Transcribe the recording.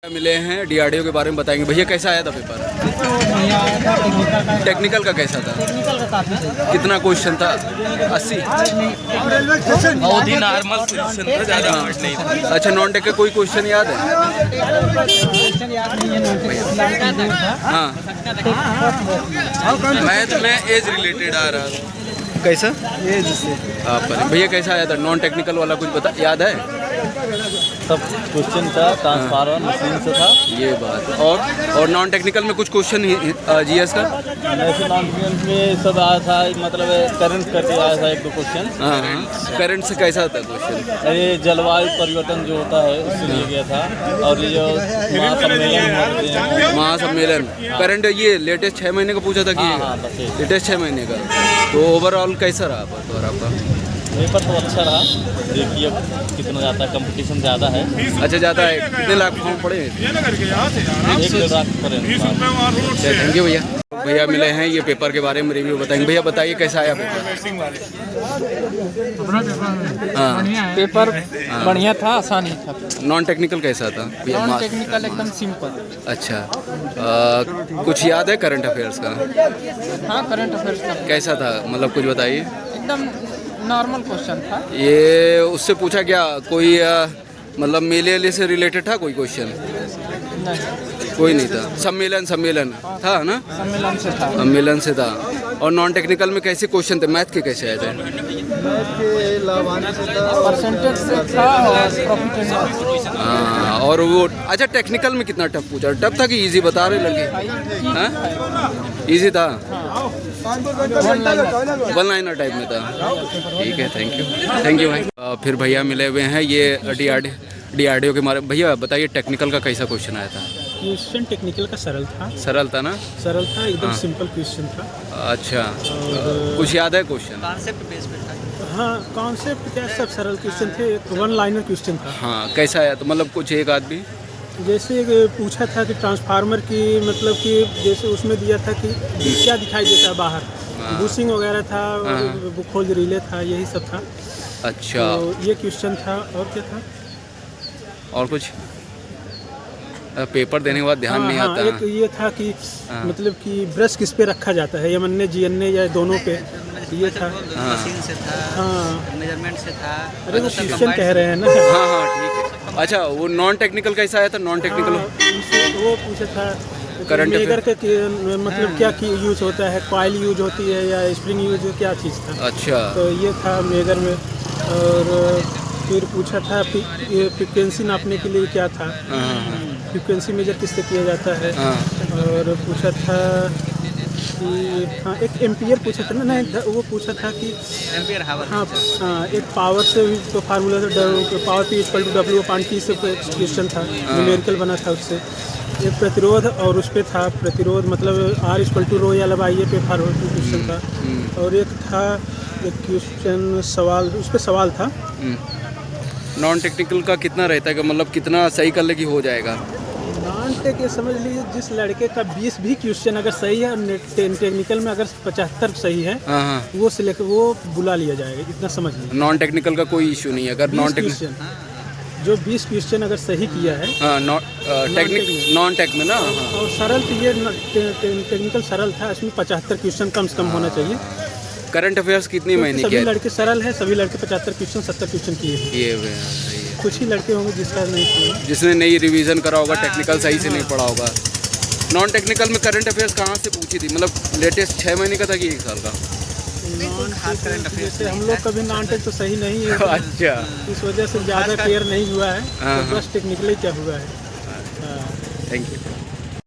मिले हैं डीआरडीओ के बारे में बताएंगे। भैया कैसा आया था पेपर? टेक्निकल का कैसा था? टेक्निकल का काफी सही। कितना क्वेश्चन था? 80? बहुत ही नॉर्मल क्वेश्चन था, ज़्यादा हार्ड नहीं था। अच्छा, नॉन टेक का कोई क्वेश्चन याद है? क्वेश्चन याद नहीं है। हाँ, मैथ में एज रिलेटेड आ रहा था। कैसा? एज से भैया कैसा आया था? नॉन टेक्निकल वाला कुछ बता, याद है? सब क्वेश्चन था, ट्रांसफार्मर मशीन से था। ये बात। और नॉन टेक्निकल में कुछ क्वेश्चन जीएस का? ऐसे नॉन टेक्निकल में सब आया था, मतलब करंट करके आया था एक दो क्वेश्चन। हाँ, करंट से कैसा था क्वेश्चन? ये जलवायु परिवर्तन जो होता है उससे लिया गया था। और ये जो महासम्मेलन करंट, ये लेटेस्ट 6 महीने का पूछा था कि हाँ, बस ये। लेटेस्ट 6 महीने का। तो ओवरऑल कैसा रहा पेपर आपका? पेपर तो अच्छा रहा। देखिए कितना जाता है, कंपटीशन ज़्यादा है। अच्छा, जाता है। कितने लाख फॉर्म पड़े? 1 लाख पर। थैंक यू भैया। भैया मिले हैं, ये पेपर के बारे में रिव्यू बताएंगे। भैया बताइए कैसा आया पेपर? हाँ, पेपर बढ़िया था, आसानी था। नॉन टेक्निकल कैसा था? नॉन टेक्निकल एकदम सिंपल। अच्छा, कुछ याद है करंट अफेयर्स का? हाँ, करंट अफेयर्स का कैसा था, मतलब कुछ बताइए। एकदम नॉर्मल क्वेश्चन था। ये उससे पूछा क्या कोई मतलब मेले से रिलेटेड था कोई क्वेश्चन? नहीं, कोई नहीं था। सम्मेलन था ना? सम्मेलन से था। सम्मेलन से था। और नॉन टेक्निकल में कैसे क्वेश्चन थे? मैथ के कैसे आए थे? परसेंटेज से था और प्रॉफिट एंड लॉस। हाँ, और वो अच्छा, टेक्निकल में कितना टफ पूछा? टफ था कि इजी बता रहे लड़के? हाँ, इजी था। वन लाइनर टाइप में था। ठीक है, थैंक यू भाई। फिर भैया मिले हुए हैं, ये डीआरडीओ के बारे में। भैया बताइए टेक्निकल का कैसा क्वेश्चन आया था? क्वेश्चन टेक्निकल का सरल था। सरल था ना? सरल था, एकदम हाँ। सिंपल क्वेश्चन था। अच्छा, कुछ याद है क्वेश्चन? हाँ, कॉन्सेप्ट क्या, सब सरल क्वेश्चन थे। 1 लाइनर क्वेश्चन था। हाँ, कैसा आया? तो मतलब कुछ एक आदमी जैसे पूछा था कि ट्रांसफार्मर की, मतलब कि जैसे उसमें दिया था कि क्या दिखाई देता है बाहर, बूसिंग वगैरह था, खोज रिले था, यही सब था। अच्छा, तो ये क्वेश्चन था। और क्या था? और कुछ? पेपर देने के बाद ध्यान नहीं आता। एक ये था कि मतलब कि ब्रश किस पे रखा जाता है, यमन्ने जीएनए या दोनों पे, ये था। मशीन से था, हाँ, मेजरमेंट से था। अरे वो क्वेश्चन कह रहे हैं ना। हाँ हाँ, ठीक है। अच्छा, वो नॉन टेक्निकल कैसा आया था? नॉन टेक्निकल वो पूछा था करंट मेगर के मतलब क्या यूज होता है, कॉइल यूज होती है या स्प्रिंग यूज, क्या चीज़ था। अच्छा, तो ये था मेगर में। और फिर पूछा था फ्रिक्वेंसी नापने के लिए क्या था, फ्रिक्वेंसी मेजर किससे किया जाता है। और पूछा था कि हाँ, एक एम्पियर पूछा था ना, नहीं वो पूछा था कि एम्पियर हावर। हाँ, एक पावर से तो फार्मूला से पावर P = W/T से क्वेश्चन था, न्यूमेरिकल बना था उससे। एक प्रतिरोध और उस पर था प्रतिरोध, मतलब R = ρ या लंबाई पे क्वेश्चन था। और एक था एक क्वेश्चन सवाल, उस पर सवाल था। नॉन टेक्निकल का कितना रहता है कि मतलब कितना सही कर ले कि हो जाएगा? नॉन टेक ये समझ लीजिए, जिस लड़के का 20 भी क्वेश्चन अगर सही है और टेक्निकल में अगर 75 सही है, हाँ, वो सिलेक्ट, वो बुला लिया जाएगा, इतना समझ लीजिए। नॉन टेक्निकल का कोई इशू नहीं है अगर नॉन टेक्निकल जो 20 क्वेश्चन अगर सही किया है। हाँ, नॉन टेक में ना। हाँ, और सरल तो ये टेक्निकल सरल था, इसमें 75 क्वेश्चन कम से कम होना चाहिए। करंट अफेयर्स कितनी महीने सभी की है? लड़के सरल है, सभी लड़के 75 क्वेश्चन 70 क्वेश्चन किए हैं। ये सही है। कुछ ही लड़के होंगे जिसका नहीं किया, जिसने नई रिवीजन करा होगा, टेक्निकल सही से नहीं पढ़ा होगा। नॉन टेक्निकल में करंट अफेयर्स कहाँ से पूछी थी? मतलब लेटेस्ट 6 महीने का था कि 1 साल का? जैसे हम लोग कभी नॉन टेक तो सही नहीं है, अच्छा, इस वजह से ज़्यादा क्लियर नहीं हुआ है। हाँ, तो बस टेक्निकली क्या हुआ है। Thank you.